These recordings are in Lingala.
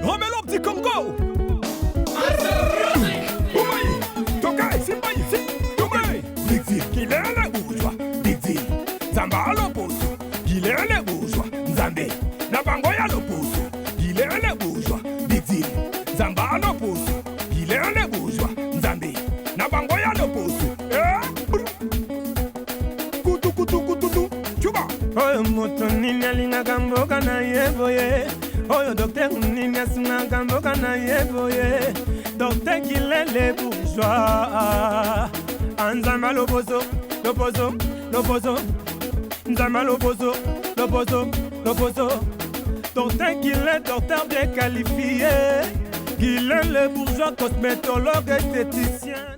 Romelo petit Congo. Tokai, Simba ici. Tokai. Dixie, qu'il est le bourgeois. Dixie, Zamba l'opposo. Il est le bourgeois. Nzambe, Nabangoya l'opposo. Il est le bourgeois. Dixie, Zamba l'opposo. Il est le bourgeois. Nzambe, Nabangoya l'opposo. Kutu, kutu, kutu, kutu. Chuba. Oyo moto nini alingaka mboka na ye boye. Oyo docteur nini asungaka mboka na ye boye. Docteur Kilele bourgeois. Nzamba l'opposo, l'opposo, l'opposo. Nzamba l'opposo, l'opposo, l'opposo. Docteur Kilele, docteur bien qualifié. Kilele bourgeois, cosmétologue, esthéticien.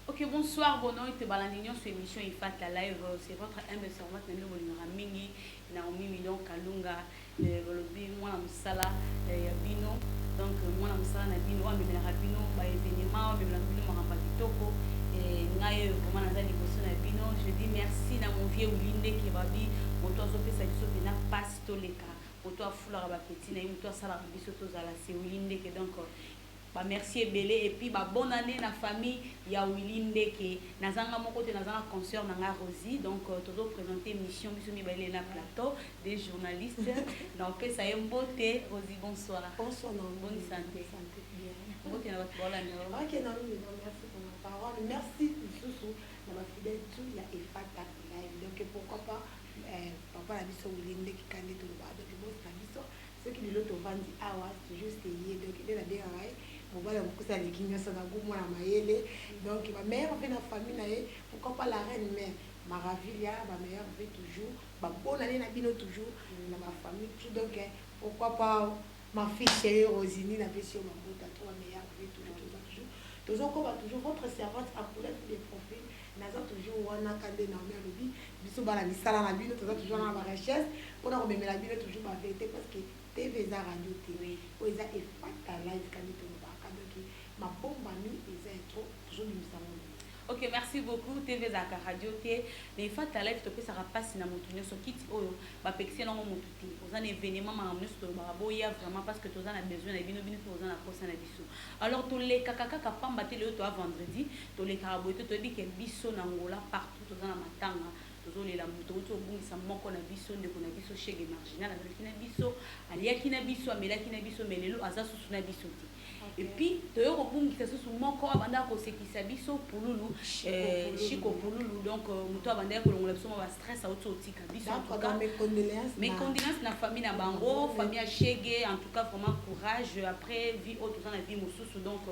Ok, bonsoir, bon nom, et balandinion sur émission IFAT la live. C'est votre humble servante, Nendo Bolingra Mingi, Naomi Million Kalunga, Bolobi, moi la Moussala, Yabino. Donc, moi la Moussala, Nabino, Amébela Rabino, événement, Amébela Rabino, Maramba Kitoko, et Naye, comment on a dit, Nabino. Je dis merci à mon vieux Oulinde qui va dire, mon toit Sopé Sabiso, qui n'a pas stoleka, mon toit Foula Rabaketi, mon toit Sala Rabiso, Tozala, c'est Oulinde qui donc. Bah merci Belé et puis bah bonne année la famille ya Willinde ke nazanga mon côté nazanga concert nanga Rosie donc toujours présenter émission biso mi balé na plateau des journalistes donc ça y est beauté Rosie bonsoir non bonne santé bien beauté na votre bonne année OK non merci pour ma parole merci Soussou na ma fidèle tout ya efata live donc pourquoi pas papa la biso Willinde qui candidat to ba donc bon na biso ceux qui l'autre vandi awa toujours essayer donc il a bien voilà beaucoup ça les guignols ça n'a goût moi la maïle donc ma mère fait la famille là pourquoi pas la reine mère Maravilia ma mère fait toujours ma bonne année n'a bien toujours dans ma famille tout donc pourquoi pas ma fille chérie Rosini la version ma botte à toi meilleure fait toujours comme toujours votre servante à couleur des profils naza toujours wana kande na mère lobi biso bala misala na bino toujours na ba recherche pour na rememela bino toujours ba vérité parce que TV za radio TV o eza efata live kande to ma bombe ami est trop toujours du salon. Ok, merci beaucoup. TV Zaka Radio T. Mais il faut que live topé ça passe na motunyo so kit oyo ba pexé na motuti. Aux un événement ma amnus to baboya vraiment parce que tous en a besoin na bino bino tous en a posa na biso. Alors tous les kakaka ka pamba te le to vendredi, tous les karaboto to bi ke biso na ngola partout tous en a matanga. Tous les la moto to bungisa moko na biso ndeko na biso chege marginal na biso aliaki na biso amelaki na biso melelo aza susu na biso ti. Et puis, tu as un peu de moko abanda ko sekisa biso pululu chiko pululu donc muto abanda ko longola biso ma stress a otika biso en tout cas mes condoléances na famille na bango famille a chege en tout cas vraiment courage après vie autre dans la vie mosusu donc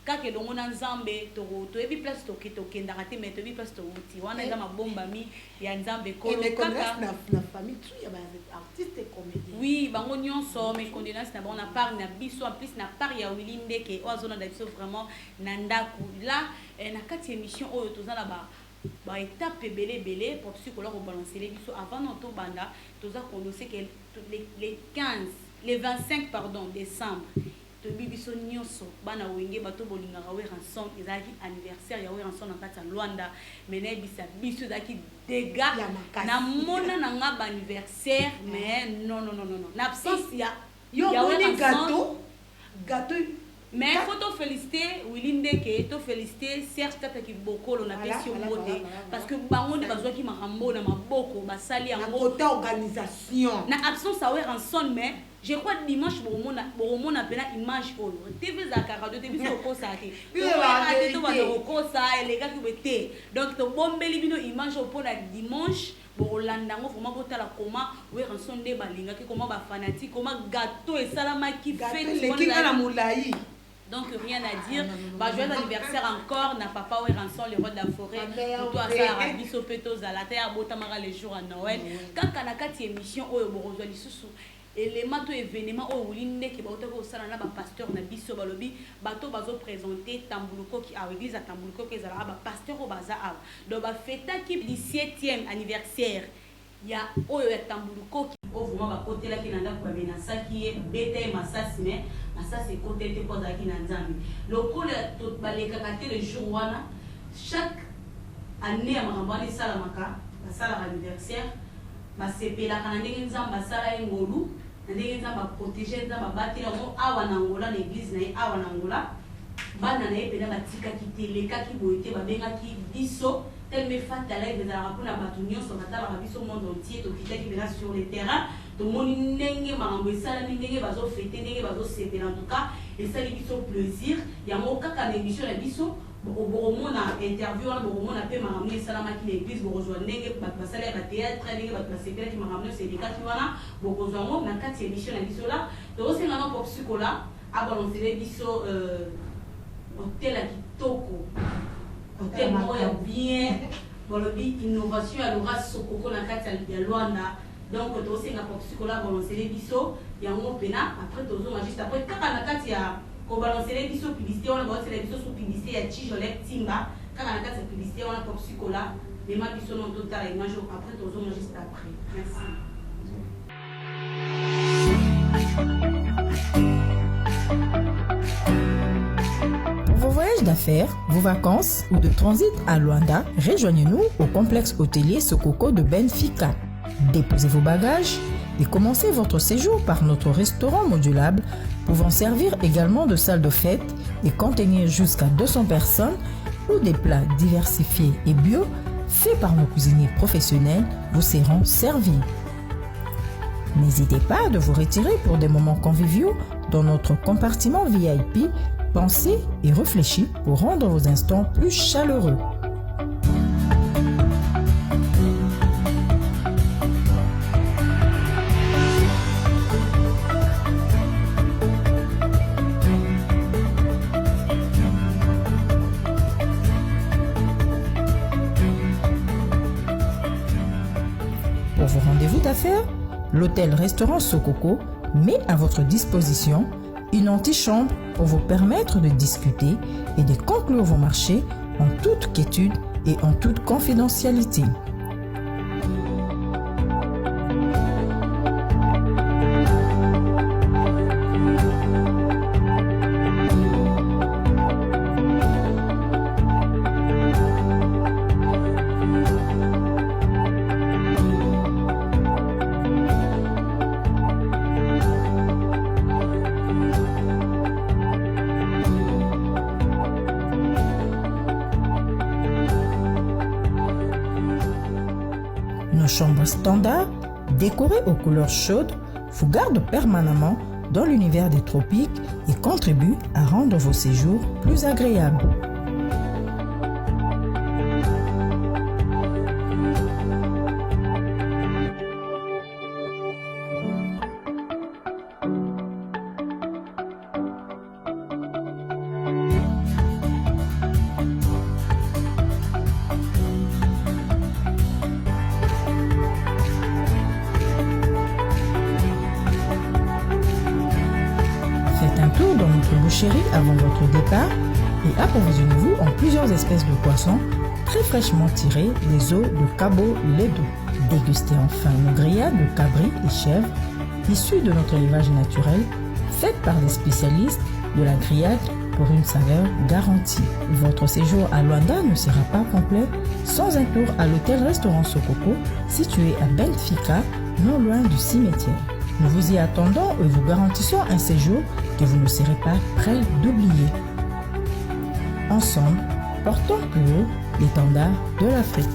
kake longo na nzambe to ebi place to kenda raté mais to ebi place to uti wana eza mabomba mi ya nzambe ko kaka na famille tu ya ba artiste et comédien oui bango nyonso mes condoléances na bon na part na biso en plus na part ya Willinde ke ozona da biso vraiment na ndaku là na kati émission oyo tozala ba étape belé pour ceux qui leur balancer les biso avant notre banda toza connaissé que les 15 les 25 pardon décembre to bibiso nyonso bana wenge bato bolinga rawe ransom ezaki anniversaire ya ransom na kati ya Luanda mena bisa biso zaki dégâts na mona na nga ba anniversaire mais non na absence ya gâteau mais faut te féliciter Willinde ke to féliciter certes tata ki bokolo na pesi mote parce que bango de bazwaki makambo na maboko basali yango côté organisation na absence ya ransom mais je crois dimanche boromona pena image oyo TV Zaka Radio TV ko sa ke to ba ko sa elega ki bete donc to bombeli bino image au na dimanche bolanda ngo vraiment botala comment we ransom de balinga ki comment ba fanatique comment gâteau et salama qui fait le moulaï. Donc rien à dire. Bah joyeux anniversaire encore na papa ou rançon le roi de la forêt. Pour toi ça biso petos à la terre botamara les jours à Noël. Quand kanakati émission oyo borozwa lisusu élément to événement o Willinde ki bauta ko sala na ba pasteur na biso balobi bato bazo présenter Tambuluko qui a église à Tambuluko ki ezala ba pasteur o baza a. Donc ba fêta ki 17e anniversaire. Ya oyo ya Tambuluko ki o vraiment ba côté là ki nanda ko bena saki bete masasi mais masasi côté te poza ki na nzambi. Lokolo to baleka kate le jour wana chaque année ya marambali sala maka ba sala anniversaire ba sepela kana ndenge nzamba sala ngolu ndenge nzambe protéger nzambe abatela yango awa na Angola na église na ye awa na Angola bana na ye mpena batikaki te elekaki boye te babengaki biso tellement fata live ezalaka mpona bato nyonso batalaka biso monde entier tokitaki mpena sur le terrain tomoni ndenge makambo esalami ndenge bazofete ndenge bazosepela en tout cas esali biso plaisir yango kaka na émission na biso bokomona interview wana bokomona mpe makambo esalamaki na église bokozwa ndenge bato basali ya batéâtre ndenge bato basepelaki makambo nyonso elekaki wana bokozwa yango na kati ya émission na biso la tokosenga no pop sikola abalancele biso hotel ya kitoko hotel moko ya bien balobi innovation ya Laura Sokoko na kati ya Luanda donc tokosenga pop sikola abalancele biso yango mpena après tozonga juste après kaka na kati ya kobalancer biso publicité wana baosela biso sous publicité ya Tijolek Timba kaka na kati ya publicité wana pop sikola mema biso non totala image après tozonga juste après merci. Pour vos voyages d'affaires, vos vacances ou de transit à Luanda, rejoignez-nous au complexe hôtelier Sokoko de Benfica. Déposez vos bagages et commencez votre séjour par notre restaurant modulable pouvant servir également de salle de fête et contenir jusqu'à 200 personnes où des plats diversifiés et bio faits par nos cuisiniers professionnels vous seront servis. N'hésitez pas de vous retirer pour des moments conviviaux dans notre compartiment VIP. Pensez et réfléchissez pour rendre vos instants plus chaleureux. Pour vos rendez-vous d'affaires, l'hôtel-restaurant Sokoko met à votre disposition une antichambre pour vous permettre de discuter et de conclure vos marchés en toute quiétude et en toute confidentialité. Nos chambres standards, décorées aux couleurs chaudes, vous gardent permanemment dans l'univers des tropiques et contribuent à rendre vos séjours plus agréables. Faites un tour dans notre boucherie avant votre départ et approvisionnez-vous en plusieurs espèces de poissons très fraîchement tirés des eaux de Cabo Ledo. Dégustez enfin nos grillades de cabri et chèvres issues de notre élevage naturel, faites par des spécialistes de la grillade pour une saveur garantie. Votre séjour à Luanda ne sera pas complet sans un tour à l'hôtel-restaurant Sokoko situé à Benfica, non loin du cimetière. Nous vous y attendons et vous garantissons un séjour que vous ne serez pas prêts d'oublier. Ensemble, portons plus haut l'étendard de l'Afrique.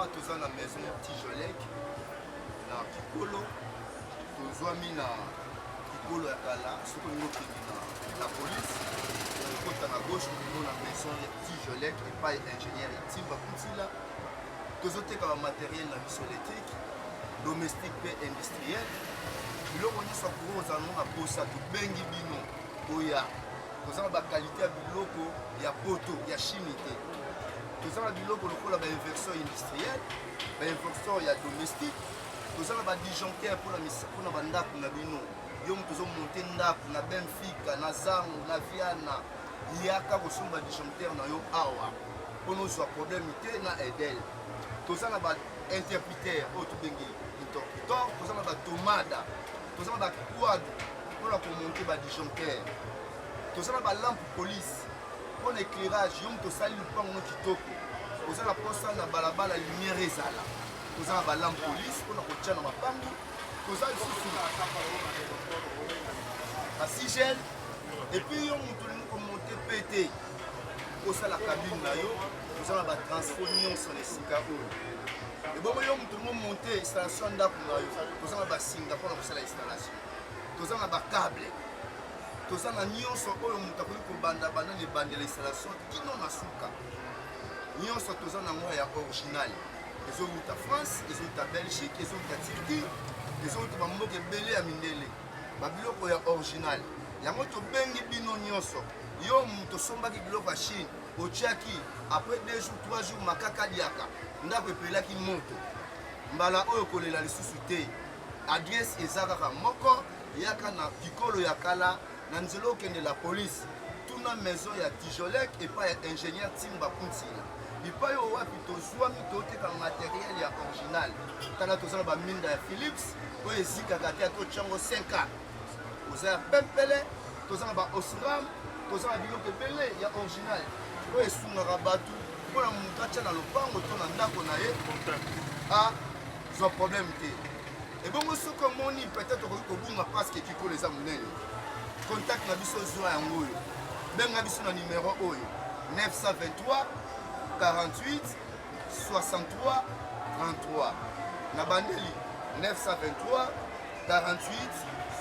Toza na maison Tijolek na Kikolo tozwami na Kikolo ya kala soki olingi okende na police okota na gauche omona maison ya Tijolek epai ingénieur Timba Kuntila tozoteka bamateriel na biso électrique domestique mpe industriel biloko nyonso ya courant ozala na posa tobengi bino oya toza na bakalite ya biloko ya poto ya chimie te toza na biloko lokola bainverseur industriel bainverseur ya domestique toza na badisjoncteur mpona bandako na bino yo moto ozomonte ndako na Benfica na Zangu na Viana yaka kosomba badisjoncteur na yo awa mpona ozwa problème te na Edel toza na bainterpréteur oyo tobengi interpréteur toza na batomada toza na baquadre mpona komonte badisjoncteur toza na balampe police mpona éclairage yo moto osali lupango no kitoko oza na posa na balabala lumière ezala toza na balampe police mpona kotia na mapango toza lisusu basigel epuis yo moto olingi komonte pe te osala cabine na yo toza na batransfo nyonso na esika oyo ebongo yo moto olingi omonte installation ya ndako na yo toza na basinga mpona kosala installation toza na bacable toza na nyonso oyo moto akoki kobandabanda na ebandela installation kino na suka nyonso toza na ngo ya original ezowuta France ezowuta Belgique ezowuta Turquie ezowuta bamboka ebele ya mindele babiloko ya original yango tobengi bino nyonso yo moto osombaki biloko ya Chine otiaki après 2 jours 3 jours makaka liaka ndako epelaki moto mbala oyo kolela lisusu te adresse eza kaka moko yaka na pikolo ya kala na nzela okende la police tuna maison ya Tijolek epai ya ingénieur Timba Kuntila bipai oyo wapi tozwami toteka materiel ya original tala toza na baminda ya Philips oyo ezikaka te atotyango 5 oza ya pempele toza na baosram toza na biloko ebele ya original oyo esungaka bato mpona moto atya na lopango to na ndako na ye azwa problème te ebongo soki omoni peut-être okoki kobunga parceke kikolo eza monene contact na biso zwa yango oyo benga biso na numero oyo 923 48 63 33 na bandeli 923 48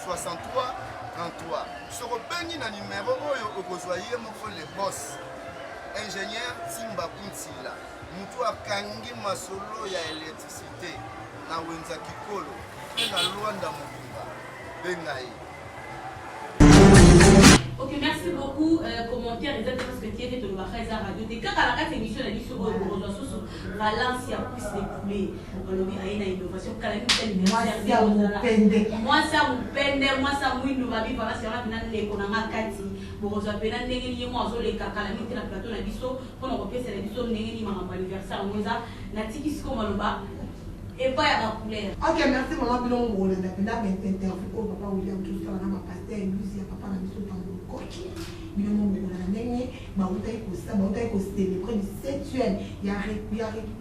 63 33 soki obengi na numero oyo okozwa ye moko le boss ingénieur Timba Kuntila mutu akangi masolo ya électricité na wenza kikolo mpe na Luanda mobimba benga ye. Ok, merci beaucoup. Commentaire, exactement ce que tu as fait de la radio. Dès quand la carte émission a dit sur le balance, il y a plus de poulet. On a une innovation. Moi, ça vous pende, moi, ça vous nous va vivre. Voilà, c'est là que nous avons un kati. Bon, on a bien négligé moi, on a les cacalamité la plateau, la biso, on a repéré c'est la biso, négligé mon anniversaire, on a natiki ce qu'on va et pas à la couleur. Ok, merci maman Bilon. On a interview au papa William qui soit là, ma pasteur, lui, papa na biso dans le coquille. Bilon, on a gagné, ma bouteille pour ça, ma bouteille pour célébrer le 7e. Il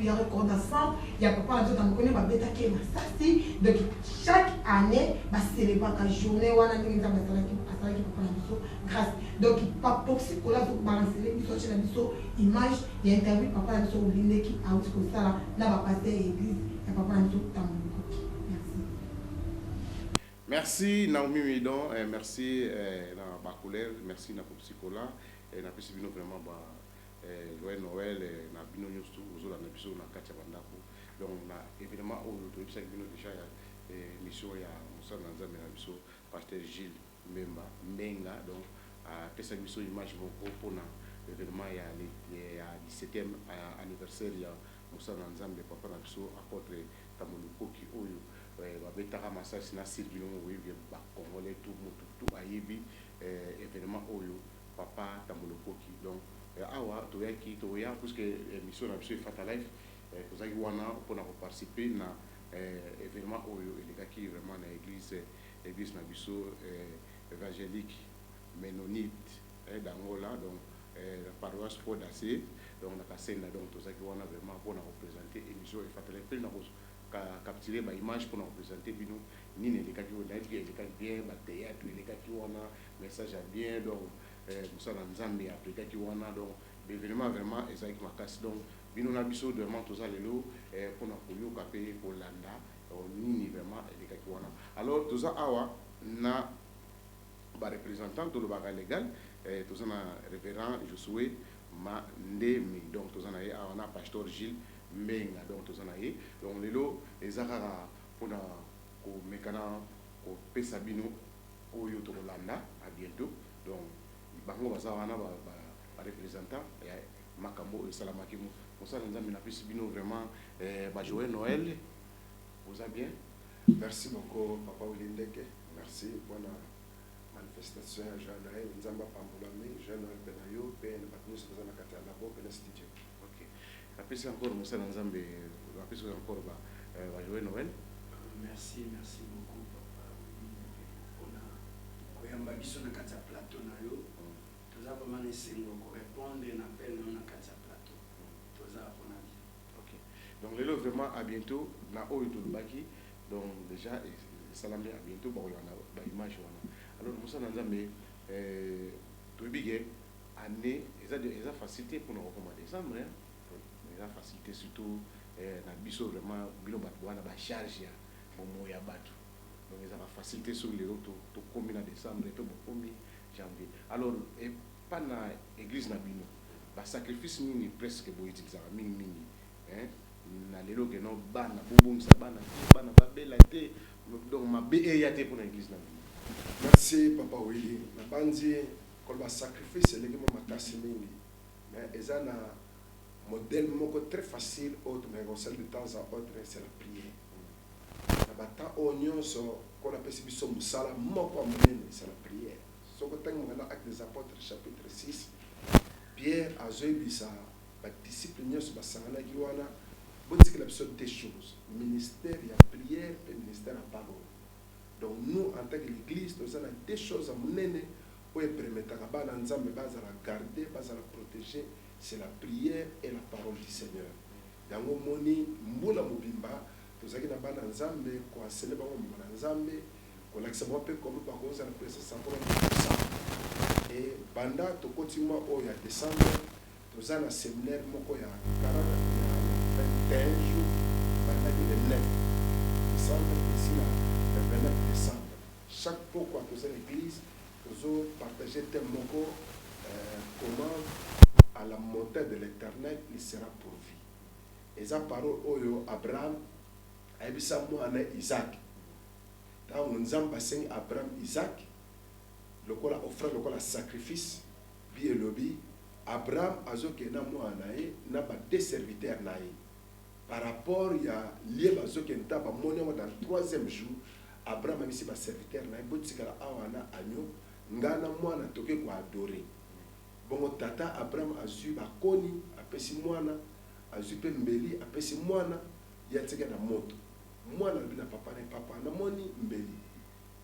y a record ensemble, il y a papa na biso dans le coquille, ma bêta qui est ça si. Donc chaque année, ma célébrer la journée, on a gagné ça, ma papa na biso grâce. Donc pas pour ce que là, donc balancer les biso chez la biso image, il y a interview papa na biso William qui a aussi comme ça là, ma pasteur église. Merci Naomi Midon, merci na Bakoulel, merci na Popsicola, et na pesi bino vraiment joyeux Noël, na bino nyustu ozola na biso na Katia Bandako. Donc na évidemment au to bisa bino déjà mission ya Moussa Nzambe na biso pasteur Gilles Mbenga donc pesa biso image beaucoup pour na évidemment ya 17e anniversaire ya Moussa Nzambe papa na biso apôtre Tamulukoki oyo babetaka masasi na Sylvie oyebi ba Congolais tout ayebi événement oyo papa Tamulukoki donc awa toyaki toya puisque émission na biso Fata Life tozaki wana mpona koparticiper na événement oyo elekaki vraiment na église na biso évangélique ménonite d'Angola donc la paroisse Fodacé donc na Kasenda donc tozaki wana vraiment pour représenter émission Fata Life pe na capturer ba image pour représenter bino nini elekaki bien ba théâtre elekaki wana message à bien donc Moussa Nzambe aplikaki wana donc l'événement vraiment ezaki makasi donc bino na biso vraiment toza lelo pour na koyoka pe kolanda nini vraiment elekaki wana alors toza awa na ba représentant de l'obaka légal toza na révérend Josué Mandemi donc toza na ye awa na pasteur Gilles Mbenga donc tozana ye donc lelo ezakaka pona ko mekana ko pesa bino oyo to kolanda à bientôt donc bango baza wana ba représentant ya makambo esalamaki mo Moussa Nzambe na pesi bino vraiment ba joyeux Noël vous allez bien merci beaucoup papa Olindeke merci bonne manifestation ya joyeux Noël Nzamba pambolami joyeux Noël penayo pe na batnis bazana kata na bo pe na studio. Après encore Moussa Nzambe, après encore joyeux Noël. Merci beaucoup papa. On a makambo biso na kati ya plateau na yo toza vraiment na esengo korépondre na appel na yo na kati ya plateau toza mpona bien. Ok, donc lelo vraiment à bientôt na oyo tolobaki donc déjà salami à bientôt bakolanda baimage wana alors mosala nzambe toyebi ke année eza facilité mpona kokomanda exemple eza facilité surtout na biso vraiment bino bato wana bacharge ya momo ya bato donc eza bafacilité soki lelo tokomi na décembre mpe bokomi janvier alors epa na église na bino basacrifice nini presque boutilisaka mingimingi na lelo keno bana bobongisa bana babela te donc mabe eya te mpona église na bino. Merci Papa Willy. Na bandi koloba sacrifice elengi mo makasi mingi mais eza na modèle moko très facile autre mais conseil de temps à autre c'est la prière. Na bata nyonso qu'on appelle biso musala moko monene c'est la prière. Soko tangi mo na acte des apôtres chapitre 6 Pierre a zoibisa ba disciples nyonso basangana ki wana botikela biso deux choses, ministère ya prière et ministère ya parole. Donc nous en tant que l'église nous avons deux choses à monene où permettre à bana nzambe bazala garder bazala protéger, c'est la prière et la parole du Seigneur. Yango moni mbula mobimba tozaki na bana nzambe ko asele bango mbula nzambe ko lakisa mo pe comme ba koza na pesa 100% et banda to continue au ya décembre tozana séminaire moko ya 21 jours banda le 9 décembre ici là le 29 décembre. Chaque fois qu'on a l'église, nous partager tel mot comment à la montée de l'éternel il sera pourvu. Et ça parole oyo Abraham a eu ça moi Isaac. Dans nous avons passé Abraham Isaac, le quoi la offrande, le quoi la sacrifice, bien lobby. Abraham a zo que na moi na ba des serviteurs naï. Par rapport il y a lié bazo que n'ta ba monnaie dans le troisième jour. Abraham a mis ses serviteurs na botikala awana agneau ngana mwana toke ko adorer. Bongo tata Abraham a su ba koni apesi mwana a su pe mbeli apesi mwana ya tseka na moto. Mwana bina papa na moni mbeli.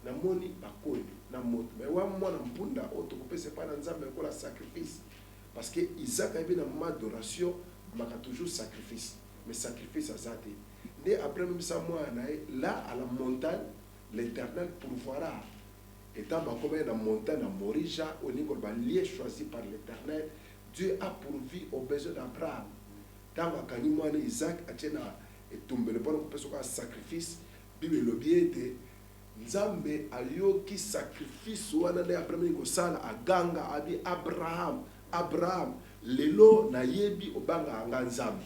Na moni ba koni na moto. Mais wa mwana mpunda oto ko pese pa na nzambe ko la sacrifice. Parce que Isaac a bien en adoration, maka toujours sacrifice. Mais sacrifice à zate. Dès après même ça moi là à la montagne l'Éternel pourvoira. Étant comme dans la montagne à Morija, au niveau de lieu choisi par l'Éternel, Dieu a pourvu aux besoins d'Abraham. Dans la canimone Isaac a tenu et tombé le bon sacrifice. Bible le biais de Nzambe ayo qui sacrifice ou anané après ko sala aganga abi Abraham lelo na yebi obanga anga Nzambe.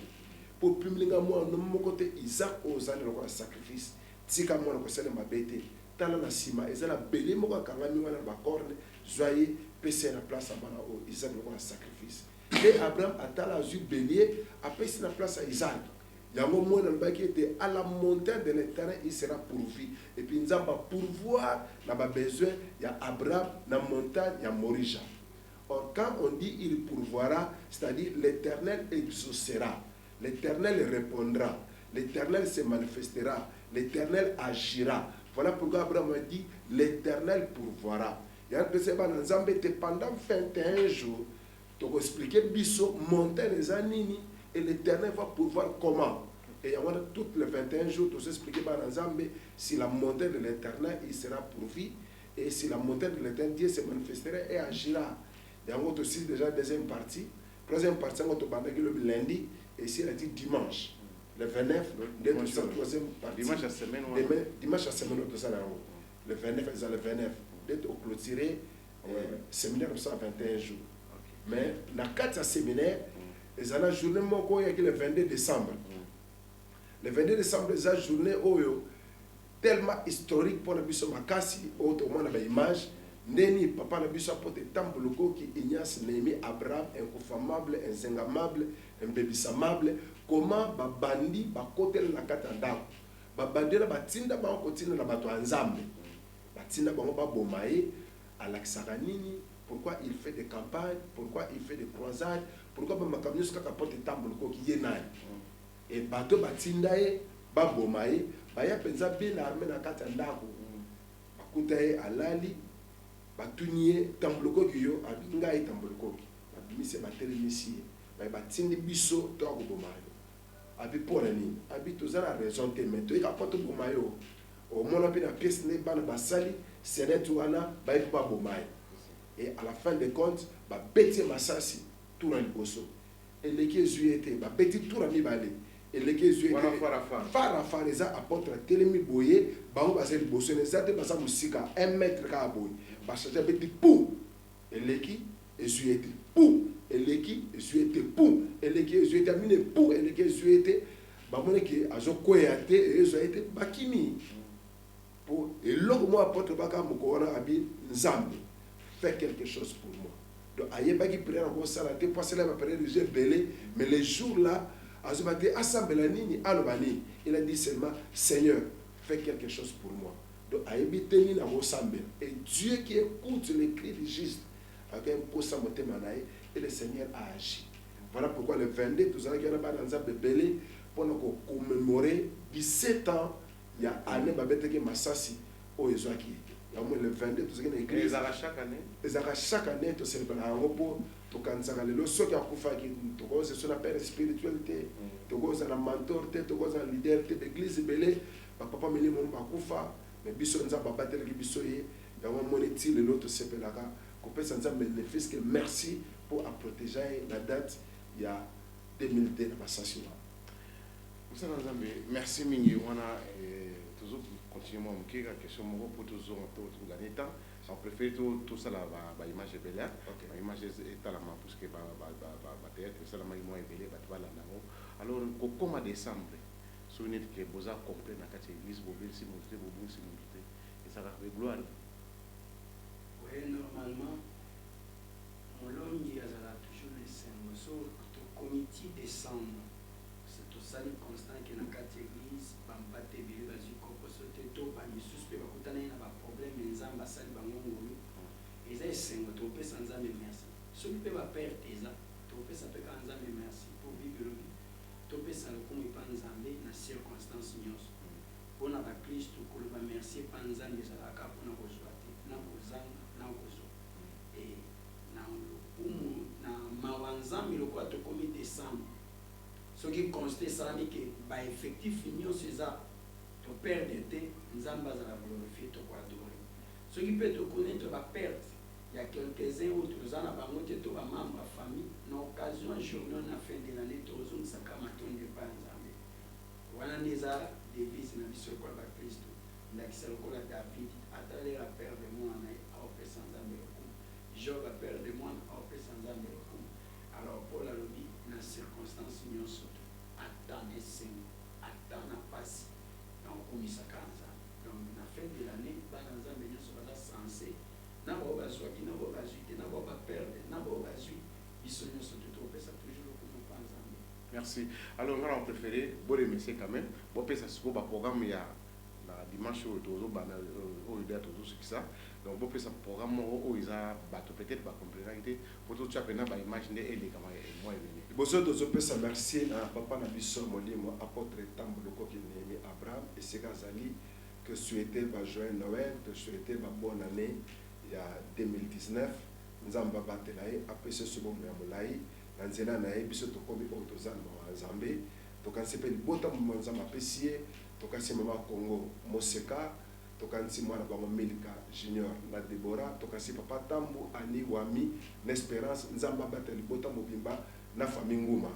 Pour plumelinga moi no mokote Isaac ozali le sacrifice. Tika mwana ko sala mabete tala na sima ezala belé moko kangami wana ba corne joyeux pese na place bana o Isaac le na sacrifice et Abraham atala zu bélier a pese na place à Isaac yango mwana mbaki était à la montagne de l'Éternel il sera pourvu et puis nzamba pourvoir na ba besoin ya Abraham na montagne ya Morija. Or quand on dit il pourvoira, c'est-à-dire l'Éternel exaucera, l'Éternel répondra, l'Éternel se manifestera, l'Éternel agira. Voilà pourquoi Abraham a dit l'Éternel pourvoira. Il y a un peu de pendant 21 jours, tu vas expliquer biso montagne les anini et l'Éternel va pourvoir comment. Et il y a toutes les 21 jours, tu vas expliquer si la montagne de l'Éternel il sera pourvu et si la montagne de l'Éternel Dieu se manifestera et agira. Il y a aussi déjà deuxième partie. Troisième partie, on va le lundi et ici il a dit dimanche. Le 29, le troisième partie. Dimanche à semaine, dimanche à semaine, le 29, c'est le 29. D'être clôturé, séminaire comme ça 21 jours. Mais dans le 4 séminaire, ils ont la journée le 22 décembre. Le 22 décembre, c'est la journée tellement historique pour la biso makasi, autrement dans l'image. Neni papa na biso apote tambuluko ki Ignace Némi Abraham inconfamable, insengamable, imbébissamable. Comment babandi bakotel na katanda babandi na batinda ba kotina na bato nzambe batinda bango ba bomaye alaksaka nini pourquoi il fait des campagnes pourquoi il fait des croisades pourquoi ba makamnyus kaka porte temple ko ki yenai et bato batinda e ba bomaye ba ya penza bien armé na katanda ko bakutaye alali batunie tambolokoki yo abi ngai tambolokoki babimisi batelemisi ye batindi biso to akoboma yo abi mpona nini abi toza na raison te mais toyika mpo toboma yo omona mpe na pièce nde bana basali senete wana bayebi mpo baboma ye et à la fin de compte babeti ye masasi tour na liboso eleki ezwi ye te babeti tour na mibale eleki ezwi ye te farafara eza apôtre atelemi boye bango baza liboso eza te baza mosika 1 mètre kaka boye bacharge abeti pou eleki ezwi ye te pou eleki ezwi ye te pou eleki ezwi ye te amine pou eleki ezwi ye te bamonaki azokwea te ezwa ye te bakimi po eloko mo apôtre baka moko wana abi nzambe fais quelque chose pour moi. Donc, ayebaki prière en sala te passer la prière de Dieu belé, mais les jours là, azobate assemblée nini alobani, il a dit seulement Seigneur, fais quelque chose pour moi. Donc ayebi teni na ensemble et Dieu qui écoute les cris du juste avec un posa motema nae et le Seigneur a agi. Voilà pourquoi le 22 tout ça qui a pas nzambe belé pour nous commémorer 17 ans il y a année babeteke masasi o ezwaki. Le 22, tout ce qui est écrit. Les arraches chaque année, tout ce qui est un repos, tout quand ça le ce qui a coupé, tout ce qu'on appelle spiritualité, tout ce qu'on a mentor, tout ce qu'on a leader, l'église belé, papa me dit mon bakoufa, mais biso nza baba tel ki biso ye, ya wa moneti le l'autre sepelaka, ko pesa nza bénéfice que merci pour protéger la date il y a 2002 na basation. Monsieur Nzambe, merci mingi wana toujours continuellement la question pour toujours gagner temps. On préfère tout ça là, image est belle, image est à la main parce que théâtre ça la main moins belle, alors comment décembre, souvenir que vous avez compris dans la église, vous voulez si monter, vous voulez si monter, et ça va faire gloire. Oui, normalement, mon long il y a toujours les cinq sur le comité décembre. C'est tout ça le constant qui est dans la église, bambate bile bazi kopo sote to ba misusu pe bakutana na ba problème nzamba sali bango ngulu eza esengo to pesa nzambe merci so pe ba perte eza to pesa pe ka nzambe merci pour vivre vie to pesa le komo pa nzambe na circonstance nyonso pona ba Kristo ko ba merci pa nzambe za ka pona ko zwate na kozanga na kozo et na na mawanzambe lo kwa to komi décembre ce qui constate ça que ba effectif nyonso eza to perdre été nzamba za la glorifier to kwa adorer ce qui peut te connaître la perte il y a quelques-uns autres zana ba moté to ba membre famille na occasion journée na fin de l'année to zone sakama tonde pa nzambe wana neza devise na biso kwa ba Kristo na kisalo ko la David atale la perte de moi na au pesa nzambe ko Job a perte de moi au pesa nzambe ko alors pour la lobby na circonstance nyonso attend essence attend na passe donc komisa kanza donc na fin de l'année bana nzambe nyonso baza censé na bo bazwaki na bo bazwite na bo baperde na bo bazwi biso nyonso tutopesa toujours komo pa nzambe. Merci. Alors on a préféré bon remercier quand même bon pesa siko ba programme ya na dimanche au tozo bana au idée tozo ce qui ça donc bon pesa programme au isa bato peut-être ba complémentarité pour tout ça pena ba imaginer et comment moi venir boso tozo pesa merci à papa na biso molimo apôtre Tambuloko qui némi Abraham et Sekazali que souhaiter ba joyeux Noël que souhaiter ba bonne année il y a 2019 nzamba batelaye apese subo ya molai na nzela na ye biso tokomi otozana wa Nzambe tokansi pe libota mo nzamba pesie tokansi mama Congo Moseka tokansi mwana bango Milka Junior na Deborah tokansi papa Tambu Ani Wami n'espérance nzamba bateli libota mobimba na famille nguma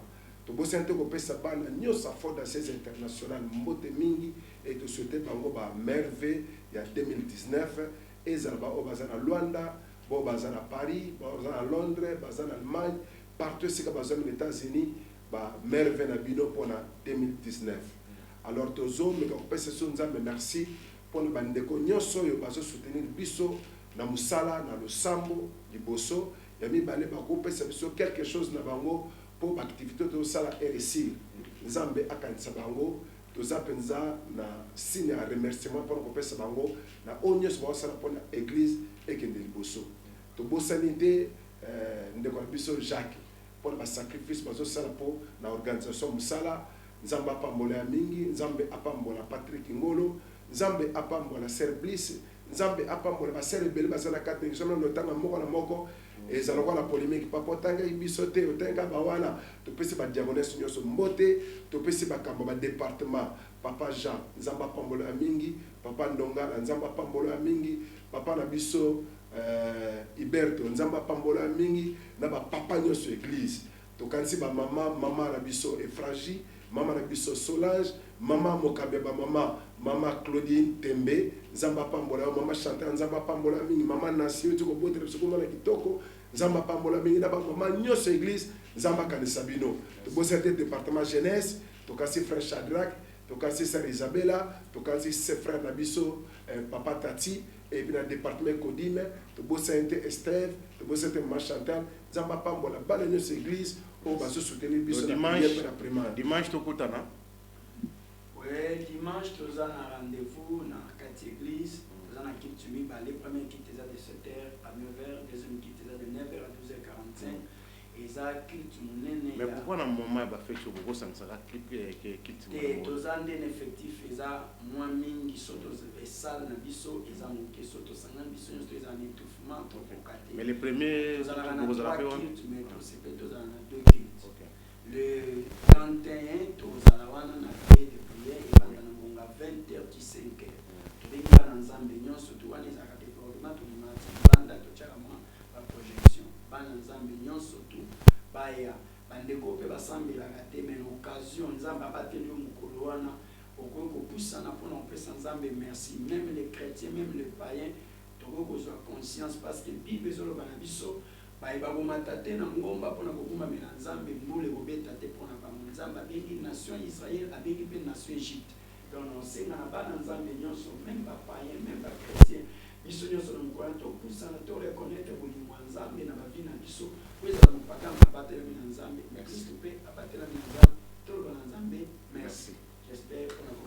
to bosente ko pesa bana nyosa foda ces international mbote mingi et to souhaiter bango ba merveille ya 2019 ezalba obazana Luanda bo bazana Paris bo bazana Londres bazana Allemagne partout c'est que bazana les États-Unis ba merveille na bino pona 2019 alors tozo me ko pesa so nzambe merci pour le bandeko nyoso yo bazo soutenir biso na musala na losambo liboso ya mibale ba ko pesa biso quelque chose na bango pour activité de sala RSI nzambe akanisa bango tozapenza na signe à remerciement pour ko pesa bango na onyos ba sala pour la église et que liboso to bosanité ndeko biso Jacques pour le sacrifice bazo sala pour na organisation musala nzambe apambola mingi nzambe apambola Patrick Ngolo nzambe apambola Sir Bliss nzambe apambola basere ebele baza na kati na somo notanga moko na moko ezala kwa la polémique papa otanga biso te otenga bawana topesi badiagonese nyonso mbote topesi bakambo badepartement papa Jean nzambe apambola ya mingi papa Ndonga na nzambe apambola ya mingi papa na biso Iberto nzambe apambola ya mingi na bapapa nyonso église tokanisi mama na biso Efragie mama na biso Solange mama Mokabeba mama Claudine Tembe nzamba pambola mama Chantal nzamba pambola mingi mama Nancy tuko botre biso na kitoko nzamba pambola mingi na mama nyonso église nzamba kanisa bino to bosete département jeunesse to kasi frère Shadrach to kasi sœur Isabella to kasi frère na biso papa Tati et puis na département Kodime to bosete Esther to bosete mama Chantal nzamba pambola bala nyonso église o baso soutenir biso dimanche to kutana. Oui, dimanche, nous avons un rendez-vous dans la église. Nous avons un kit les premiers kits de 7h à 9h, deuxième kit de 9h à 12h45. Et ça, kit mais pourquoi dans le moment où fait chaud, pourquoi ça ne kit nous avons un effectif, et ça, moi, mingi, et salle, biso, et ça, qui sont au 50 biso, ils ont un étouffement. Mais les premiers, nous avons 3 kits, mais nous avons 2 kits. Le 31, nous avons un appel de prière et nous avons 20h du 5h. Nous avons un ensemble de surtout les départements, tout le monde, banda to charama la projection. Banda ensemble surtout baya bandeko pe basambe la gate mais l'occasion nzamba bateli mukolo wana okoko poussana pour on peut ensemble merci même les chrétiens même les païens toko zo conscience parce que bible zolo bana biso bayiba komata te na ngomba mpona kokumamela nzambe mbule kobeta te mpona bango nzambe abengi nation Israël abengi mpe nation Égypte donc osenga na bana nzambe nyonso même bapayen même bachrétien biso nyonso na mokolo topusana toreconnaitre bolingo ya nzambe na bavi na biso po ezala mopakama abatelami na nzambe kristo mpe abatelami na nzambe toloba na nzambe merci j'espère mpona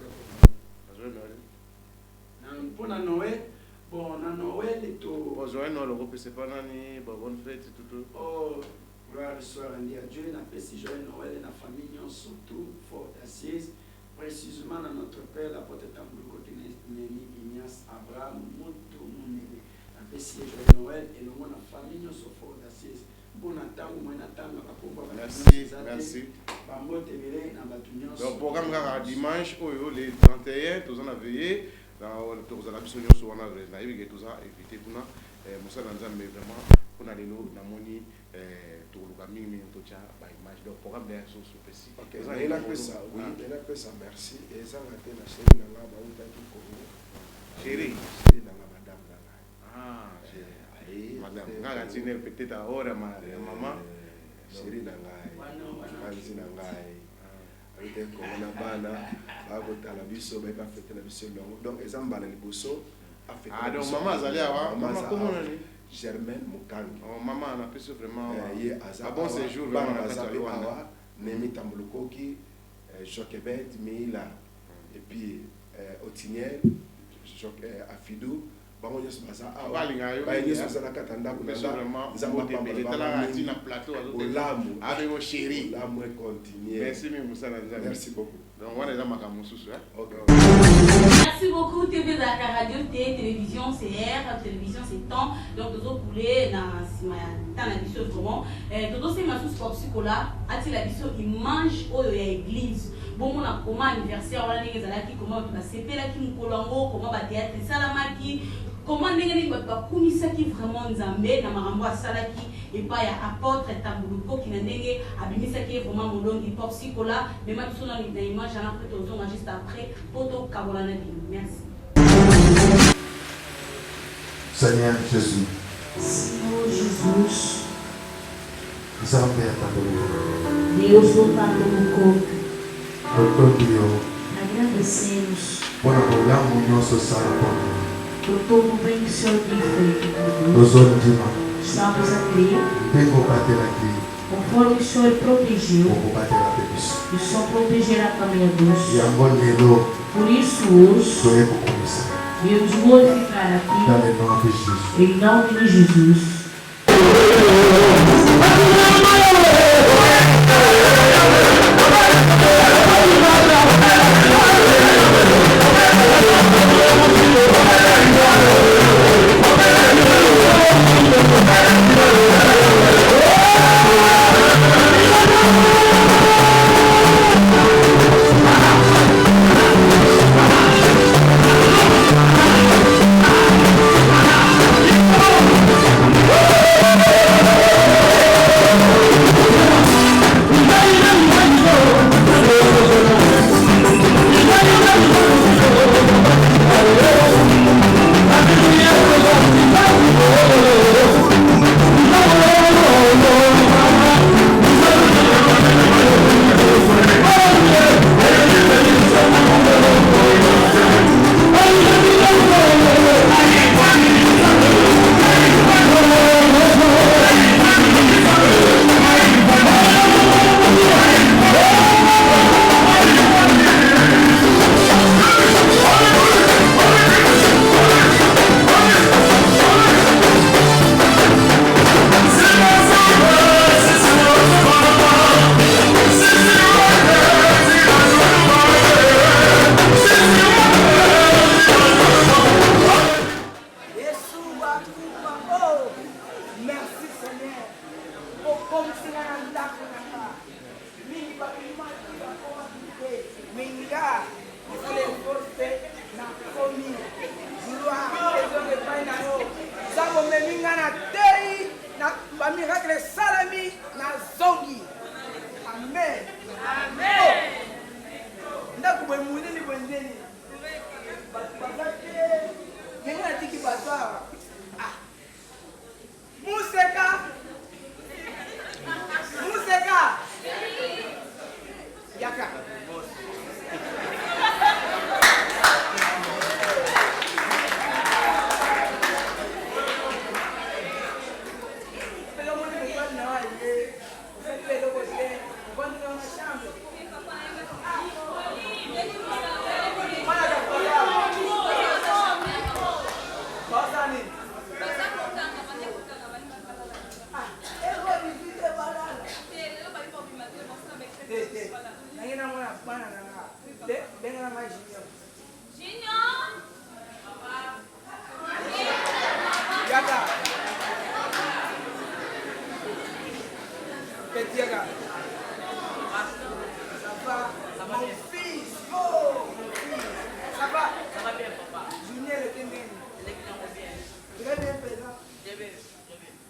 mpona Noël. Bon, na Noël et tout. Bonjour, nous le repoussez pas nani, bonne fête tout. Oh, gloire soit rendue à Dieu. Na fête joyeux Noël et la famille surtout fort assise. Précisément dans notre père l'apôtre Tambouko Némi Ignace Abraham Moto Monene. Na fête joyeux Noël et le monde la famille surtout fort assise. Bon attendre moi attendre la combo. Merci. Bambote belé na batunyo. Donc programme dimanche le 31 tous en a veillé. Tous la mission sur on a naïve tout ça éviter pour nous Moussa Nzambe vraiment pour aller nous na moni tout le camin to cha ba image donc programme bien sur précis. OK, il a fait ça. Oui, il a fait ça. Merci. Et ça va être la chérie na ba on ta tout Congo. Chérie na madame na. Ah, chérie. Madame, ngaka tine peut-être à hora maman. Chérie na ngai. Kanzi na ngai. Avec corona bana bakotala biso ba fête na biso longo donc ezamba na liboso afete donc maman azali awa maman comment on dit Germaine Mukangi maman on a pu vraiment ye aza bon séjour vraiment azali awa Nemi Tambulukoki Jokebet Mila et puis Otiniel Afidou bango nyonso baza awa nyonso baza na kati ya ndako na plateau olamu avec mon chéri olamu continue merci Moussa Nzambe merci beaucoup donc on est dans ma camouflage merci beaucoup TV Zaka Radio télévision CR télévision c'est temps donc nous poulet na sima ta na biso vraiment todo c'est ma sous sport psychola ati la biso image oyo ya église bon on a comment anniversaire wala ndenge zalaki comment tu basepela ki mkolongo comment ba théâtre salamaki comment ndenge ni bakumisaki vraiment nzambe na marambo asalaki et pas ya apôtre Tambuluko qui na ndenge abimisaki vraiment molongi pop psychola mais ma biso na image na après tozonga juste après poto kabola na bino merci Seigneur Jésus. Senhor Jesus. Nzambe Tambuluko. Deus do Tambuluko. Agradecemos por todo o bem que o Senhor tem feito. Estamos aqui conforme o Senhor protegeu. E o Senhor protegerá também a Deus. Por isso hoje Deus glorificar aqui em nome de Jesus. Thank you.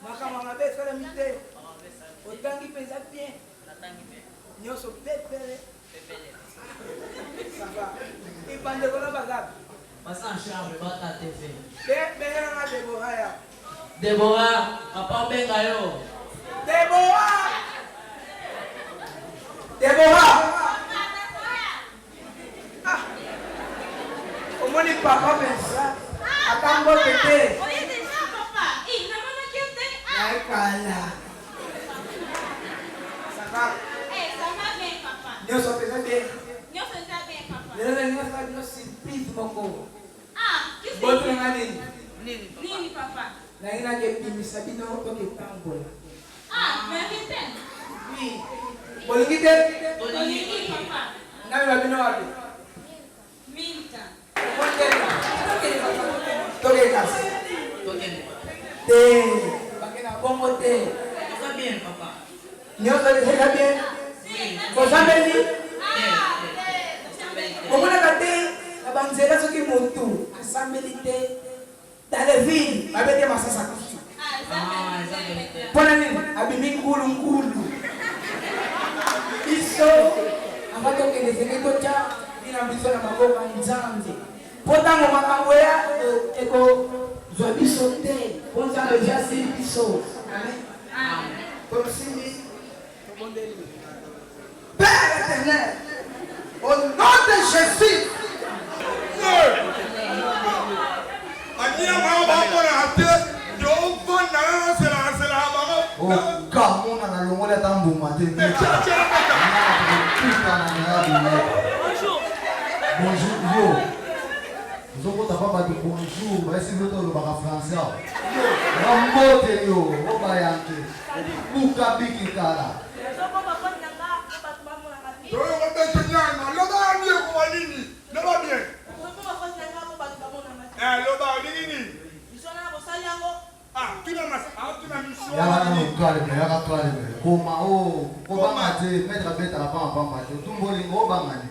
makambo mabe esalami te otangi mpenza bien nyonso pepele sava ebandeko na bagabi basa en chambre bata tv bengelanga debora ya debora papa obenga yo debora omoni papa pensa akango tete naekala nyonso peza bien lelo nyonso bino surprise moko botonanga nini nangi nakebimisa bino toketambola bolingi te ngai babino wapi tokekasi te bakena bongo te nyonso ezeka bien bozambeli omonaka te na banzela soki motu asambeli te daleville babete masasa kusu mpona nini abimi nkulu biso anga tokende zenge totya bina biso na maboko ya nzambe mpo ntango makambo ya ekozwa biso te mpo nzambe vyasili biso amen tosimbi tobondeli Père éternel, au nom de Jésus. Kamuna na longola tambuma te. Bonjour yo. Zoko ta papa de bonjour, va essayer de le parler français. Rambote yo, oba yanke. Buka biki kala. Koma o kobanga te mettre beta la pamba te tumbolingo obangani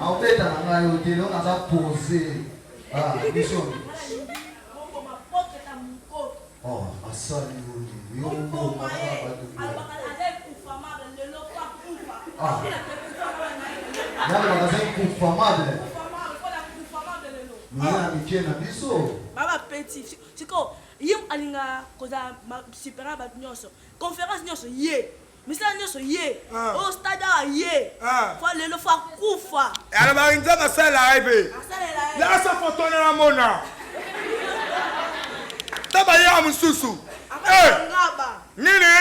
aobeta na ngai otele onaza pose mission asali yo mboma bato yale bakaza infamable mwana mike na biso baba petit siko yim alinga koza supera bat nyonso conférence nyonso ye misala nyonso ye o stade ye fa lelo fa kufa ala barinza basala aibe la sa photo na mona taba ya mususu ngaba nini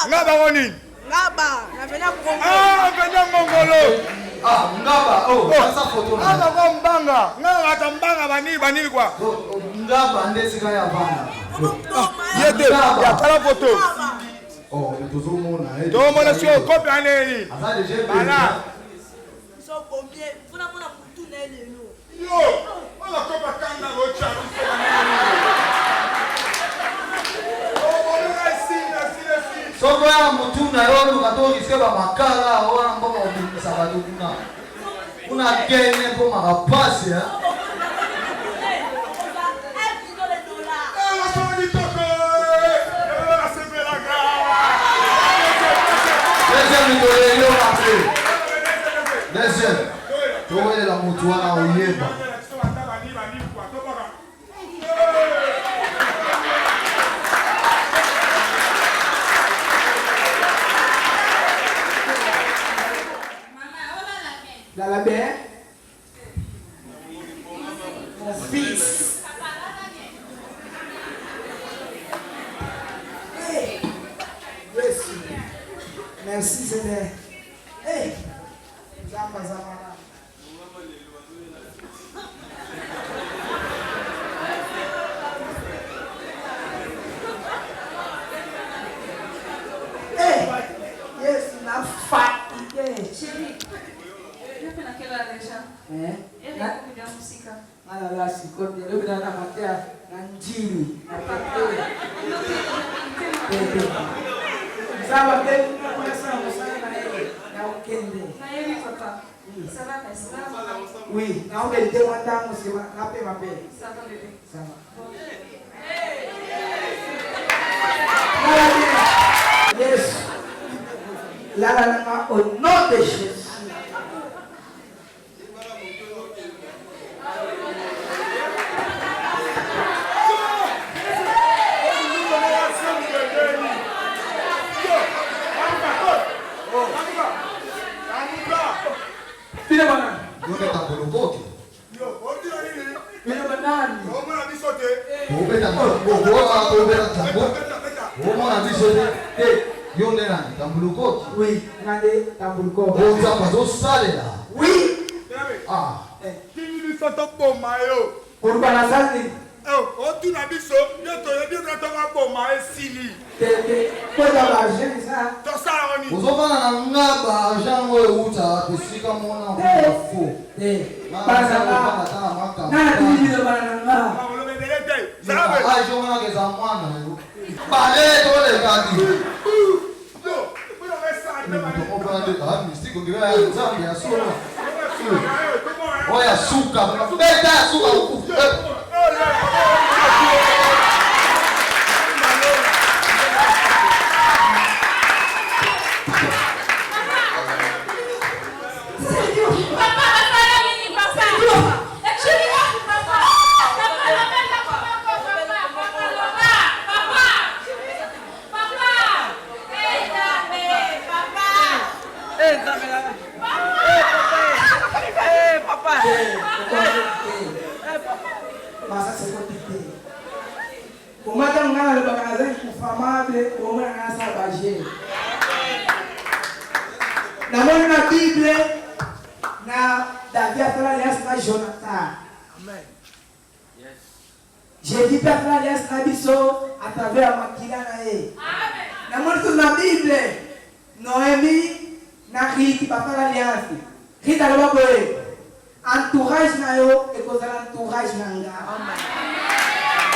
ngaba woni ngaba na vena kongo vena mongolo ngaba sa photo na ngaba ko mbanga ngaba tambanga bani kwa ngaba ndesika ya bana yete ya kala photo tozomona sio kopi aneli bana so combien funa mona mutu na lelo yo wala kopa kanda rocha soko ya mutu na yo lukatoliske bamakala wana mboma obimisa bato kuna gene mpo makapasi deuxième towelela mutu wana oyeba la bien mon fils merci Seigneur zamba yes na fatigué chérie. alala sikote lobina na matea na njiri na pate zaba pe pesa mosala na yeye na ukende na yeye papa ça va passer oui na on belle demanda mosema na pe mape ça va bébé ça va Yes. Là, au nom de Jésus. File bana. Yote tambulukoki. File banani. Omona bisote. Obeta tambulukoki. Obeta tambulukoki. Omona bisote. Yonde nani tambulukoki. Oui, nande tambulukoki. Oza pazo salela. Oui. Ah. Kini bisoto boma yo. Urbana sali. Otuna biso, biso tonga boma esili. Koza ba jeune ça. Tosala oni. Ozofana na ngaba jango euta kusika mona mfu. Bana na nini bana na. Ah, je mona ke za mwana yo. Bale tole kadi. Yo, on va de la mystique on dirait un Zambie à solo. Oya suka, beta suka. Namoni na Bible na David a fait l'alliance avec Jonathan. Amen. Yes. J'ai dit faire l'alliance avec Bisso à travers Makila na ye. Amen. Namoni tout na Bible Noémie na Ruth va faire l'alliance. Ruth a le boye. Entourage na yo et cause l'entourage na nga. Amen.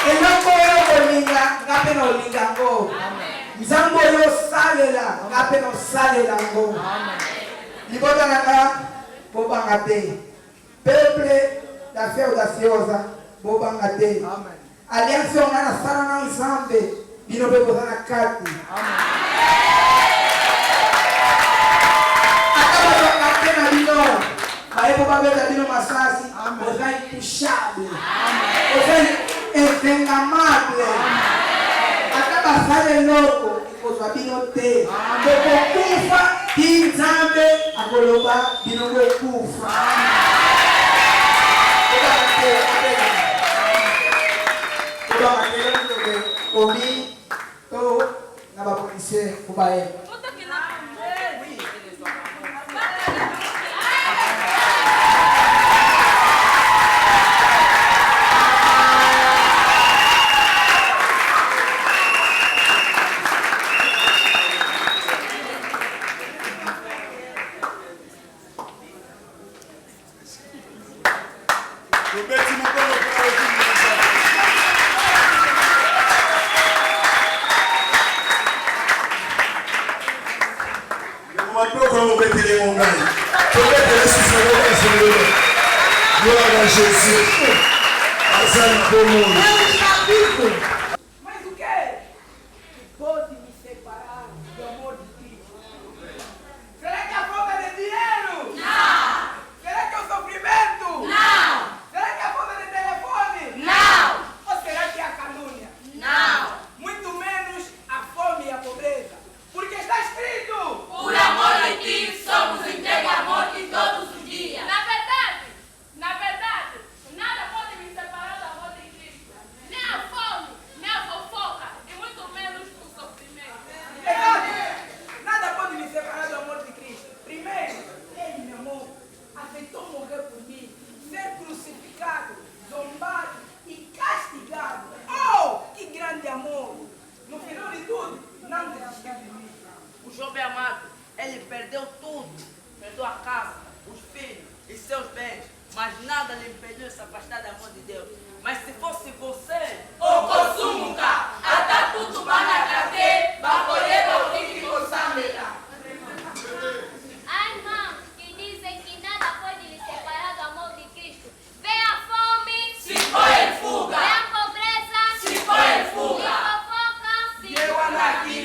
Et non ko yo linga ngape no linga ko. Amen. Nzambo yo salela ngape no salela ngo. Amen. Libota nanga bobanga te. Peuple d'affaires audacieuse bobanga te. Amen. Alliance on a sala na nzambe bino be bozana kati. Amen. Akaba bakate na bino. Baebo babeta bino masasi. Ozai touchable. Amen. Ozai insengamable. Akaba sale loko ikozwa bino te. Kokufa kinzambe akoloba bino kokufa. Omi to na ba policier kubaye. Mas o que? Pode me separar do amor de Cristo. Será que a falta de dinheiro? Não. Será que é o sofrimento? Não. Será que é a falta de telefone? Não. Ou será que é a calúnia? Não. Muito menos a fome e a pobreza. Porque está escrito: por amor de ti somos entregues à morte todos os dias. Na verdade, nada pode me separar do amor de Cristo. Nem a fome, nem a fofoca, e muito menos o sofrimento. Nada pode me separar do amor de Cristo. Primeiro, Ele me amou, aceitou morrer por mim, ser crucificado, zombado e castigado. Oh, que grande amor! No final de tudo, não desistiu de mim. O jovem amado, ele perdeu tudo. Perdeu a casa, os filhos e seus bens. Mas nada lhe impediu de se afastar do amor de Deus. Mas se fosse você, o consumo cá, até tudo banacate, bacoleba o que samela. Há irmãos que dizem que nada pode lhe separar do amor de Cristo. Vem a fome, se foi em fuga. Vem a pobreza, se foi em fuga. E a fofoca, se eu ando aqui.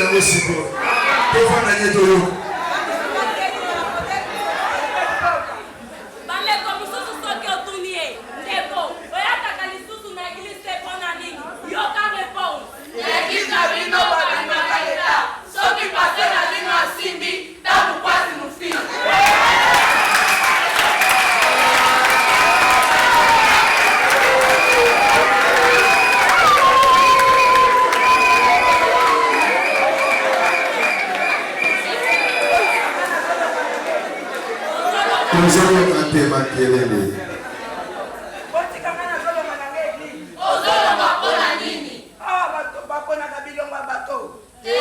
yango sikoyo tofanda nye toyoka bandeko mosusu soki otuni ye ndeko oyataka lisusu na eglise te mpona nini yoka réponse L'église na bino babimaka leta soki pase na bino asimbi ntango kwasi mofili tozoloka te makelele ozoloba mpona nini baponaka bilongo ya bato te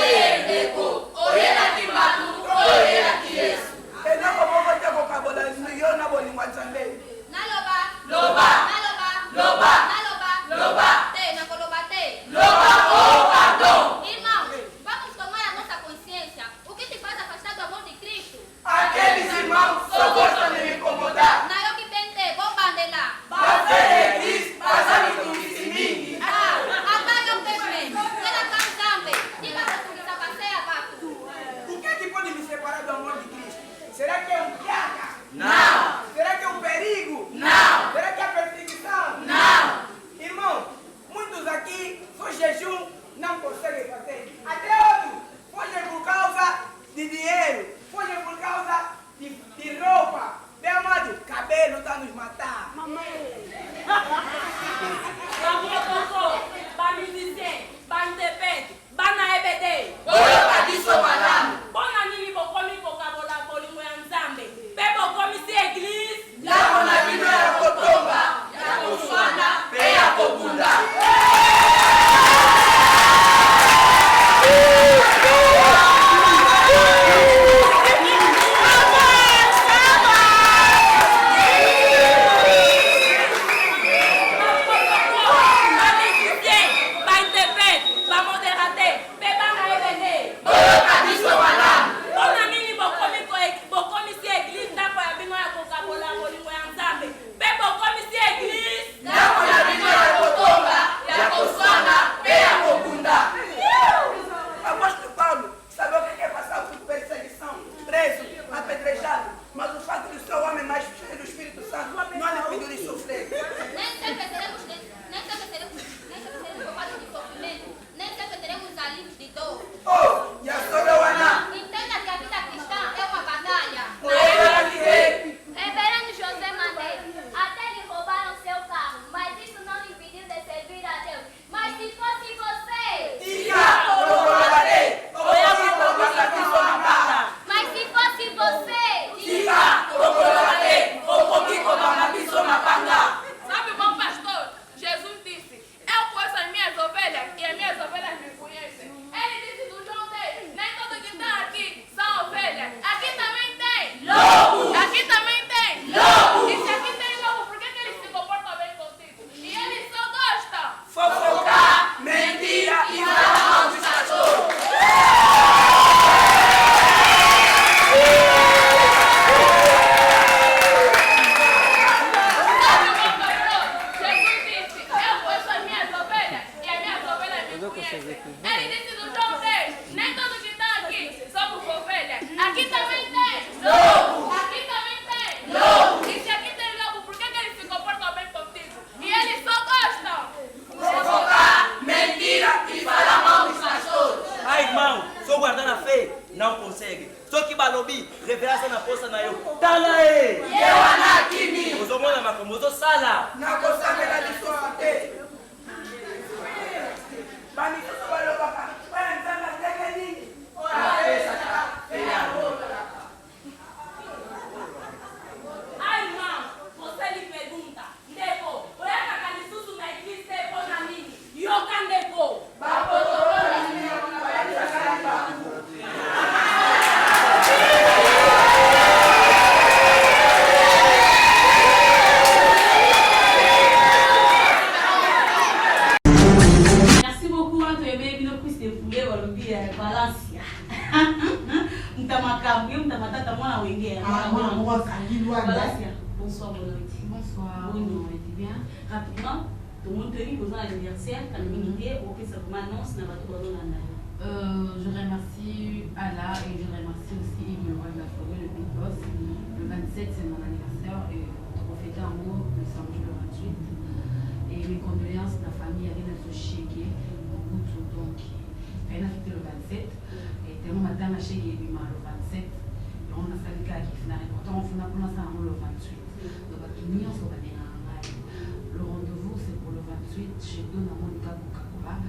ndeko oyelaki mbatu oyelaki yesu eloko moko te kokabola yo na bolingo ya nzambe Naloba. Loba. Naloba. Loba. Naloba. Loba. Te, nakoloba te. Loba, oh, pardon. Irmão, vamos tomar a nossa consciência. O que te faz afastar do amor de Cristo? Aqueles irmãos só gostam de me incomodar. Na eu que pentei, vou bandelar. Você é Cristo, mas a mim não me mingi. Ah, apaga o peixe. Será tão zambe. Diga para tu que está passeia, gato. O que pode me separar do amor de Cristo? Será que é um piaca? Não. Será que é um perigo? Não. Será que é perseguição? Não. Irmão, muitos aqui só jejum não conseguem fazer. Até outros fogem por causa de dinheiro, fogem por causa de roupa. Bem amado, cabelo está nos matar. Bamotoko, bamizizien, bantepet, banaebede. Boyoka biso malamu. Mpona nini bokomi kokabola bolingo ya nzambe mpe bokomi si eglise Ndako na bino ya kotomba, ya koswana, mpe ya kobunda. bamizizien, bantepet, bamoderate mpe banaebede. Boyoka biso malamu. Mpona nini bokomi si eglise ndako ya bino ya kokabola bolingo ya nzambe mpe bokomi si eglise Ndako na bino ya kotomba, ya koswana, mpe ya kobunda. Apóstolo Paulo sabe o que é passar por perseguição, preso, apedrejado, mas o fato de ser o homem mais cheio do Espírito Santo não lhe pediu de sofrer. Nem sempre seremos culpados de sofrimento. Nem sempre teremos alívios de dor. Oh, e a Sorowana? Entenda que a vida cristã é uma batalha. Reverendo José Mandei, até lhe roubaram seu carro, mas isso não lhe impediu de servir a Deus. Mas se fosse você... Mas se fosse você... Sabe, bom pastor, Jesus disse, eu conheço as minhas ovelhas e as minhas ovelhas me conhecem. Ele disse do João 10, nem todo que está aqui são ovelhas. Aqui também tem. Lobo. Aqui também tem. Lobo. E se aqui tem lobo, por que eles se comportam bem contigo? E eles só gostam. Fofocar, mentira e falar mal dos cachorros. Sabe, bom pastor, Jesus disse, eu conheço as minhas ovelhas e as minhas ovelhas me conhecem. Ele disse do João 10, nem todo que está aqui somos ovelhas. Aqui também tem. Lobo. Aqui também tem. Lobo. E se aqui tem lobo, por que eles se comportam bem contigo? E eles só gostam. Fofocar, mentira e falar mal dos cachorros. Ah, irmão, só guardar a fé não consegue. Só que balobi, reverência na poça na eu. Tá lá aí! Eu anakimi. Os homens na macomoso sala. Na coçamela de sofrer. Bani só falou para cá. Vai entrar na tela nini. Ora, essa cá. Vem a outra. Ai, irmão, você lhe pergunta, Ndeko, oyataka lisusu na eglise te mpona nini yoka Ndeko. Bapotorora nini wanabayanisha kariba. Merci beaucoup, Antoine. Bino Christ Fouye, Walobi, Valencia. Mtamakambu, mtamatata mwana wengine. Valencia. Bonsoir, mon ami. Bonsoir. Oui, non, on était bien. Rapidement, tout le monde tenait besoin d'anniversaire, quand l'unité, ok, ça commence, n'a pas tout besoin d'anniversaire. Je remercie Allah et je remercie aussi Yves le roi de la forêt, le Big Boss. Le 27, c'est mon anniversaire et on fête un mot le samedi le 28. Et mes condoléances de la famille Arina Sochege, donc elle a fêté le 27. Et tellement matin, la chèque est le 27. Et on a fait le cas qui finit. Pourtant, on finit pour l'instant le 28. Donc, le rendez-vous, c'est pour le 28 chez Dona Monica Coca-Cola.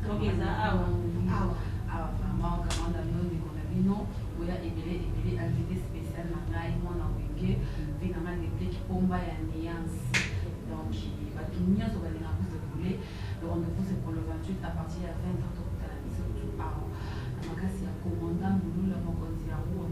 Donc, il y a vraiment commande à nous, on a vu non, où il y a invité spécial dans moi dans le week-end, vu dans la réplique Pomba et Alliance. Donc, il va tout le monde sur les rampes de poulet. Le rendez-vous, c'est pour le 28 à partir de 20h à la mission de tout par an. Donc, c'est un commandant, nous, le Mokonzi à vous,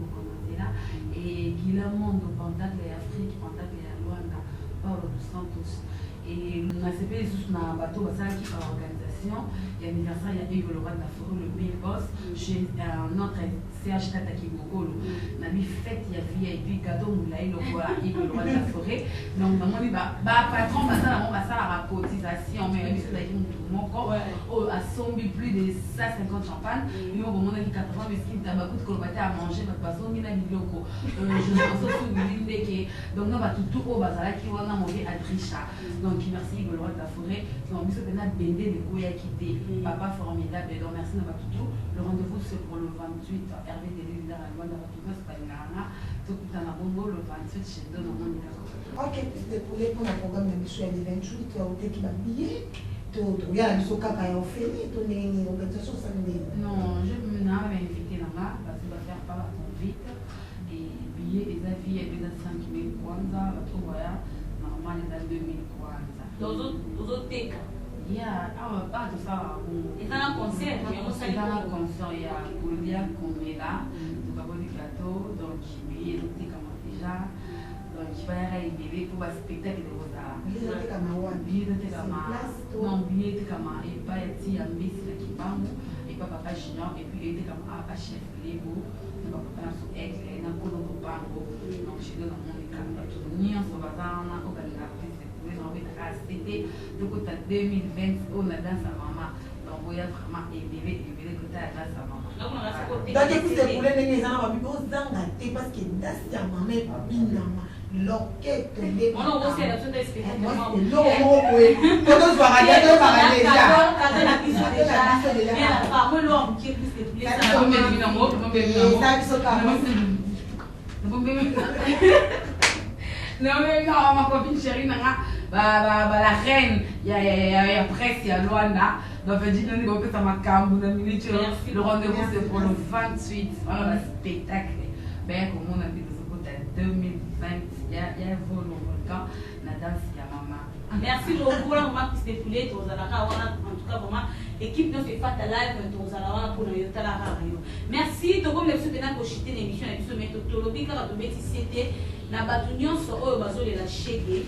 là, et Guillermo de Pantacle et Afrique, Pantacle et Luanda, Paulo dos Santos. Et on a CP sous un bateau, ça qui est l'organisation. Il y a l'anniversaire, il y a Yves le roi de la forêt, le Big Boss, chez notre CH Tataki Bokolo. On a mis fête, il y a VIP, gâteau, moulaï, le roi, Yves le roi de la forêt. Donc, on dit, patron, ça, la cotisation, mais il y a mon corps, à sombi plus de 150 champagne. Nous, on a 80 mesquines, tabac, de colbaté à manger, parce qu'on a mis locaux. Je pense aussi que donc, on va tout au bazar qui va manger à Trisha. Donc, merci, Yves le roi de la forêt. Donc, on a bendé de Goya quitté. Papa formidable, donc merci Nabatutu. Le rendez-vous c'est pour le 28, Hervé Délé dans la loi Nabatutu, c'est pas une garana. Tout le temps à Bongo, le 28 chez Don au monde. Ok, pour le programme de M. le 28, on a qui m'a billet. Il y a un soka qui a fait, on est une organisation samedi. Non, je me invité là-bas parce qu'il va faire pas la convite. Et billet, les avis, il y a 5 000 kwanza, la trouvaille, normalement, les 2 000 kwanza. Aux autres TK. Il y a pas de ça. Et dans un concert, il y a Goulia Komela, donc à du gâteau, donc il y a déjà. Donc il va y avoir un bébé pour un spectacle de Rosa. Il y a non, billet de Kama, et pas ici à Miss Kibango, et pas Papa Chignon, et puis il était comme à chef Lébo, donc Papa sur Aigle, et dans Kono Bango, donc je donne mon écran, tout le monde, on va dans un organisme. C'était le côté 2020 on a dans sa maman donc il y a vraiment élevé côté à dans sa maman donc écoute c'est pour les gens on va bien s'engager parce que dans sa maman binama loquette les on a aussi la chose spéciale non on doit voir à deux par année quand la biso déjà bien pas moi l'homme qui est plus que plus ça on met bien moi on met bien ça qui sont pas non mais non ma copine chérie nanga la reine il y a presse il y a Luanda donc je dis non que ça m'a cambié le rendez-vous c'est pour le 28 voilà le spectacle ben comme on a dit de ce côté 2020 il y a un vol au volcan la danse il y a maman merci beaucoup là maman qui s'est défoulée tous à la en tout cas vraiment équipe de fait fatal live tous à la pour le yota la radio merci to comme les ceux qui n'ont chité l'émission et puis mettre tout lobby car de mettre c'était na batunion so oyo bazole la chege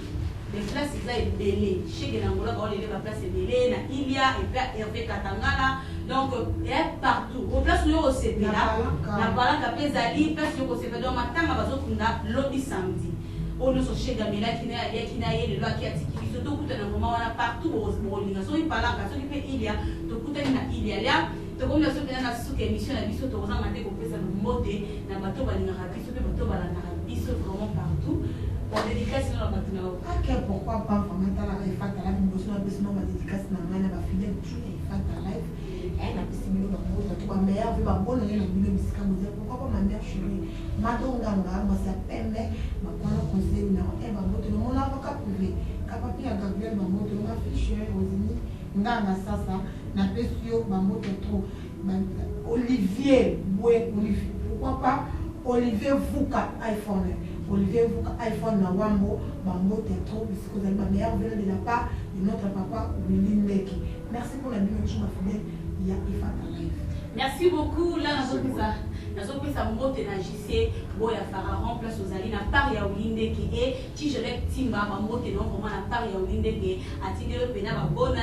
les places eza ebele chege na ngola ba les place ebele na Ilia et puis Hervé Katangala donc et partout au place où on s'est là na balaka pezali place où on s'est donc matanga bazokunda lobby samedi ono so chega mila kina yele lo ki atiki biso to kutana ngoma wana partout au linga so ipalaka so ki pe Ilia to kutana na Ilia là to comme so bien na suka émission na biso to kozanga te ko pesa mbote na bato balingaka biso pe bato balanga biso vraiment partout la dédicace dans la bateau. Ok, pourquoi pas vraiment dans la réfata la même chose, on va dédicace dans la main, fidèle toujours réfata live. Elle a pissé millions d'euros, tu vois mère, vu ma bonne et la million musique à dire pourquoi pas ma mère chérie, ma tonganga, moi c'est peine, ma bonne conseil non, elle va monter mon avocat privé, capable à Gabriel ma monter ma fiche aux unis, nganga ça, na pesio ma monter trop, Olivier, pourquoi pas Olivier Vuka iPhone. Olivier Vuka iPhone na wambo bango trop puisque vous avez ma meilleure venue de la part de notre papa Willy Neki. Merci pour la bienvenue ma fidèle. Il y a Ifata Live. Merci beaucoup là nazopesa mbote na JC boya Pharaon place aux ali na part ya Olindeki et Tijelek Timba ba mbote non vraiment na part ya Olindeki atindelo pena ba bona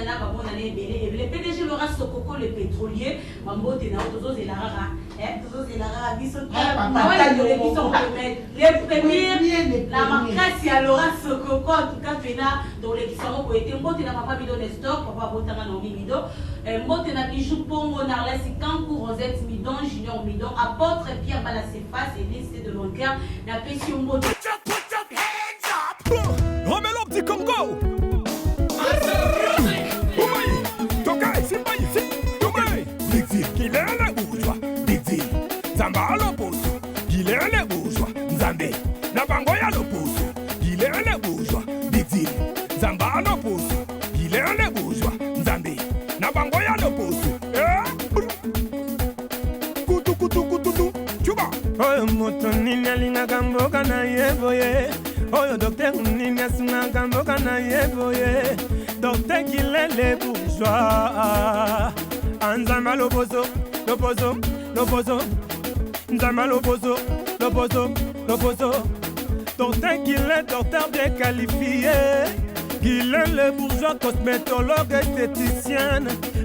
ebele PDG Laura Sokoko le pétrolier ba mbote na tozo zelara tozo zelara biso les premiers la marque ya Laura Sokoko en tout cas pena dans les qui sont pour été mbote na papa Bido Nestor papa botanga no Bido mbote na bijou pongo narlesi kanku Rosette Midon Junior Midon apôtre Pierre Balasefa c'est lycée de Longueur na pesi mbote Romelo petit Congo Tokai simba ici Tokai Dixi Kilele bourgeois Dixi Zamba l'opposo Kilele bourgeois Nzambe na bango ya l'opposo Kilele bourgeois Dixi Zamba l'opposo Kilele bourgeois Nzambe na bango ya l'opposo Kutu kutu kutu Chuba Oyo moto nini alingaka mboka na ye boye Oyo docteur nini asungaka mboka na ye boye Docteur Kilele bourgeois Nzamba l'opposo L'opposo L'opposo Nzamba l'opposo L'opposo L'opposo Docteur Kilele docteur bien qualifié Kilele bourgeois cosmétologue esthéticienne